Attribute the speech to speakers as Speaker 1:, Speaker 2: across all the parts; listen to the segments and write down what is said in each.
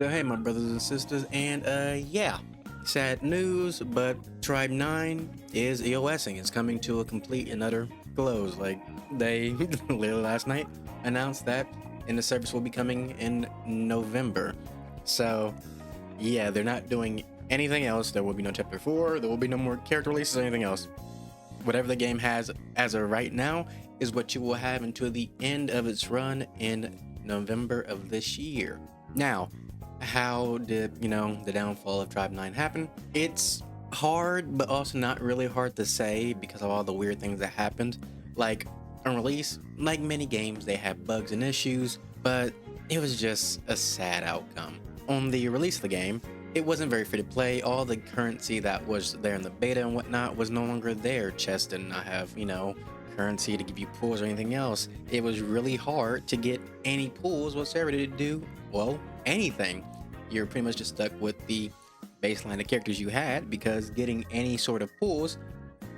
Speaker 1: So hey my brothers and sisters, and yeah, sad news, but Tribe 9 is EOSing. It's coming to a complete and utter close. Like they literally last night announced that and the service will be coming in November. So yeah, they're not doing anything else. There will be no chapter 4, there will be no more character releases or anything else. Whatever the game has as of right now is what you will have until the end of its run in November of this year. Now, how did, the downfall of Tribe 9 happen? It's hard, but also not really hard to say because of all the weird things that happened. Like, on release, like many games, they have bugs and issues, but it was just a sad outcome. On the release of the game, it wasn't very free to play. All the currency that was there in the beta and whatnot was no longer there. Chests did not have, currency to give you pulls or anything else. It was really hard to get any pulls whatsoever to do, well, anything. You're pretty much just stuck with the baseline of characters you had because getting any sort of pulls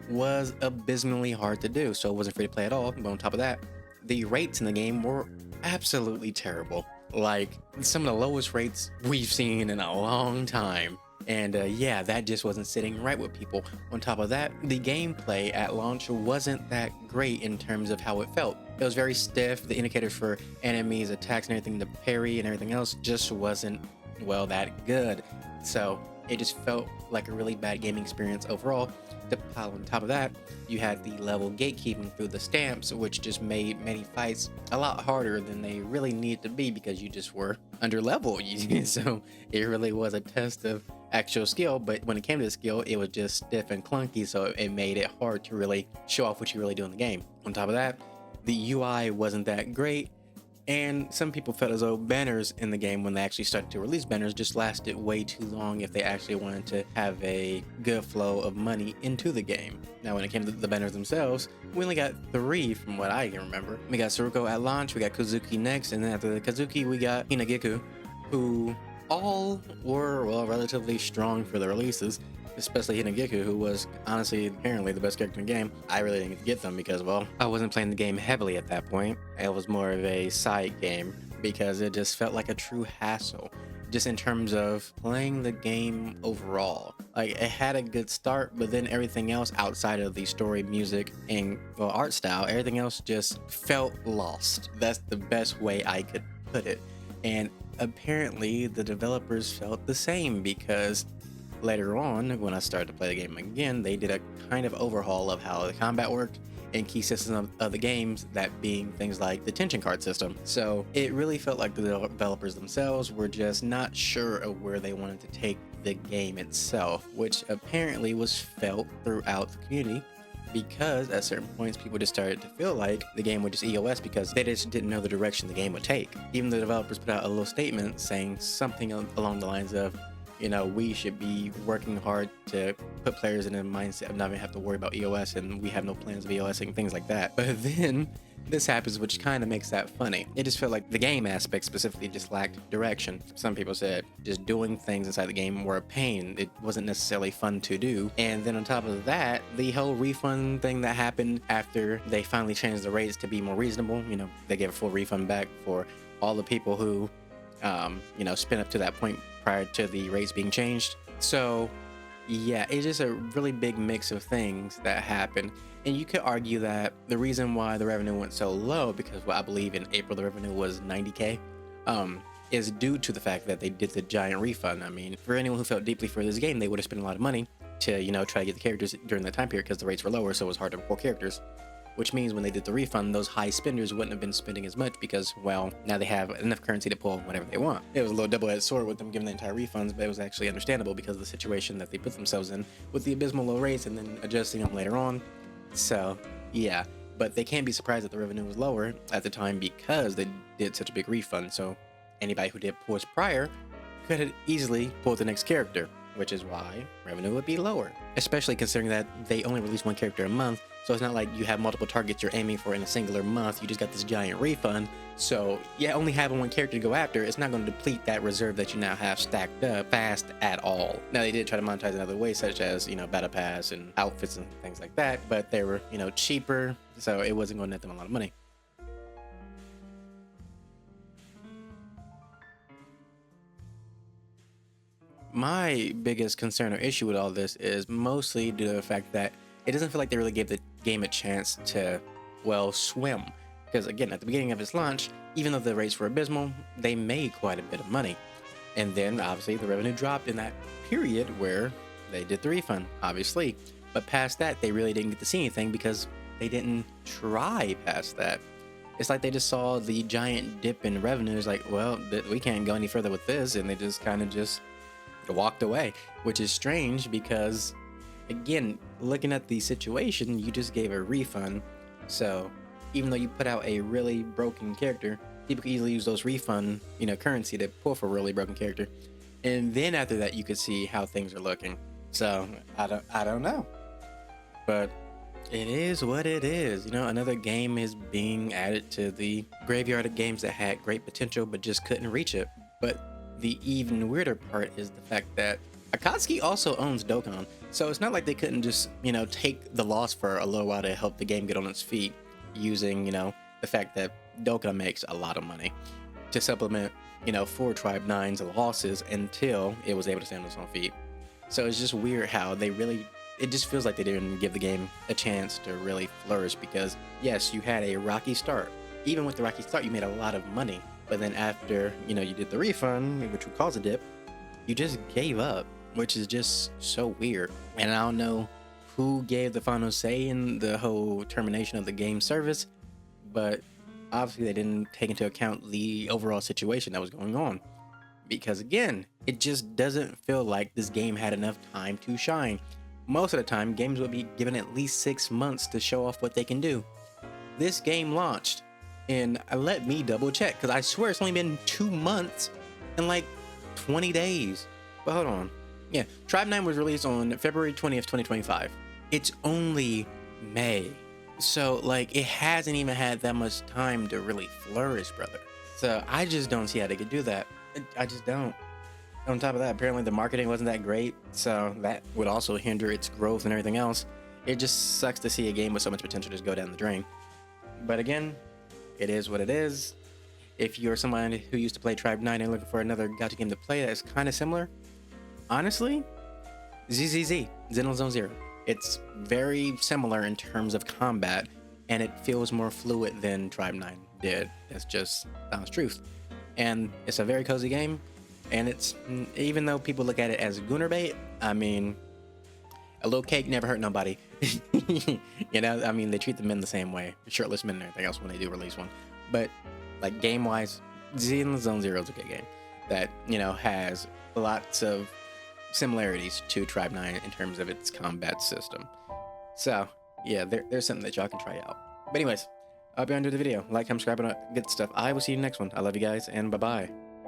Speaker 1: was abysmally hard to do. So it wasn't free to play at all. But on top of that, the rates in the game were absolutely terrible. Like some of the lowest rates we've seen in a long time. And yeah, that just wasn't sitting right with people. On top of that, the gameplay at launch wasn't that great in terms of how it felt. It was very stiff. The indicators for enemies, attacks, and everything, the parry and everything else just wasn't, well, that good. So it just felt like a really bad gaming experience overall. To pile on top of that, you had the level gatekeeping through the stamps, which just made many fights a lot harder than they really needed to be because you just were under level. So it really was a test of actual skill, but when it came to the skill, it was just stiff and clunky, so it made it hard to really show off what you really do in the game. On top of that, the UI wasn't that great, and some people felt as though banners in the game, when they actually started to release banners, just lasted way too long if they actually wanted to have a good flow of money into the game. Now, when it came to the banners themselves, we only got 3 from what I can remember. We got Suruko at launch, we got Kazuki next, and then after the Kazuki, we got Hinagiku, who all were, well, relatively strong for the releases, especially Hinagiku, who was honestly apparently the best character in the game. I really didn't get them because, well, I wasn't playing the game heavily at that point. It was more of a side game because it just felt like a true hassle. Just in terms of playing the game overall. Like, it had a good start, but then everything else outside of the story, music, and, well, art style, everything else just felt lost. That's the best way I could put it. And apparently the developers felt the same because later on, when I started to play the game again, they did a kind of overhaul of how the combat worked and key systems of the games, that being things like the tension card system. So it really felt like the developers themselves were just not sure of where they wanted to take the game itself, which apparently was felt throughout the community because at certain points people just started to feel like the game would just EOS because they just didn't know the direction the game would take. Even the developers put out a little statement saying something along the lines of, we should be working hard to put players in a mindset of not even have to worry about EOS, and we have no plans of EOSing, things like that. But then this happens, which kind of makes that funny. It just felt like the game aspect specifically just lacked direction. Some people said just doing things inside the game were a pain. It wasn't necessarily fun to do. And then on top of that, the whole refund thing that happened after they finally changed the rates to be more reasonable, they gave a full refund back for all the people who spent up to that point prior to the rates being changed. So yeah, it's just a really big mix of things that happened. And you could argue that the reason why the revenue went so low, because I believe in April the revenue was 90K, is due to the fact that they did the giant refund. I mean, for anyone who felt deeply for this game, they would have spent a lot of money to, try to get the characters during that time period because the rates were lower, so it was hard to pull characters. Which means when they did the refund, those high spenders wouldn't have been spending as much because, well, now they have enough currency to pull whatever they want. It was a little double-edged sword with them giving the entire refunds, but it was actually understandable because of the situation that they put themselves in with the abysmal low rates and then adjusting them later on. So, yeah. But they can't be surprised that the revenue was lower at the time because they did such a big refund. So anybody who did pulls prior could have easily pulled the next character, which is why revenue would be lower, especially considering that they only release one character a month. So it's not like you have multiple targets you're aiming for in a singular month. You just got this giant refund. So yeah, only having one character to go after, it's not going to deplete that reserve that you now have stacked up fast at all. Now they did try to monetize in other ways, such as, battle pass and outfits and things like that, but they were, cheaper. So it wasn't going to net them a lot of money. my biggest concern or issue with all this is mostly due to the fact that it doesn't feel like they really gave the game a chance to, well, swim. Because again, at the beginning of its launch, even though the rates were abysmal, they made quite a bit of money. And then obviously the revenue dropped in that period where they did the refund, obviously. But past that, they really didn't get to see anything because they didn't try past that. It's like they just saw the giant dip in revenue. It's like, well, we can't go any further with this. And they just kind of just walked away, which is strange because, again, looking at the situation, you just gave a refund. So even though you put out a really broken character, people could easily use those refund, currency to pull for a really broken character. And then after that, you could see how things are looking. So I don't know, but it is what it is. Another game is being added to the graveyard of games that had great potential but just couldn't reach it. But the even weirder part is the fact that Akatsuki also owns Dokkan, so it's not like they couldn't just, take the loss for a little while to help the game get on its feet using, the fact that Dokkan makes a lot of money to supplement, for Tribe 9's losses until it was able to stand on its own feet. So it's just weird how it just feels like they didn't give the game a chance to really flourish because, yes, you had a rocky start. Even with the rocky start, you made a lot of money. But then after, you did the refund, which would cause a dip, you just gave up, which is just so weird. And I don't know who gave the final say in the whole termination of the game service, but obviously they didn't take into account the overall situation that was going on. Because again, it just doesn't feel like this game had enough time to shine. Most of the time, games would be given at least 6 months to show off what they can do. This game launched, and let me double check, because I swear it's only been 2 months and like 20 days. But hold on. Yeah, Tribe 9 was released on February 20th, 2025. It's only May. So, it hasn't even had that much time to really flourish, brother. So, I just don't see how they could do that. I just don't. On top of that, apparently the marketing wasn't that great, so that would also hinder its growth and everything else. It just sucks to see a game with so much potential just go down the drain. But again, it is what it is. If you're someone who used to play Tribe 9 and looking for another gacha game to play that's kind of similar, honestly, ZZZ, Xenoblade Zone Zero. It's very similar in terms of combat, and it feels more fluid than Tribe 9 did. That's just honest truth. And it's a very cozy game. And it's, even though people look at it as gooner bait, I mean, a little cake never hurt nobody. They treat the men the same way, shirtless men and everything else when they do release one. But game wise, Xenoblade Zone Zero is a good game that has lots of similarities to Tribe 9 in terms of its combat system. So yeah, there's something that y'all can try out. But anyways, I hope you enjoyed the video. Like, comment, subscribe, and all good stuff. I will see you next one. I love you guys, and bye bye.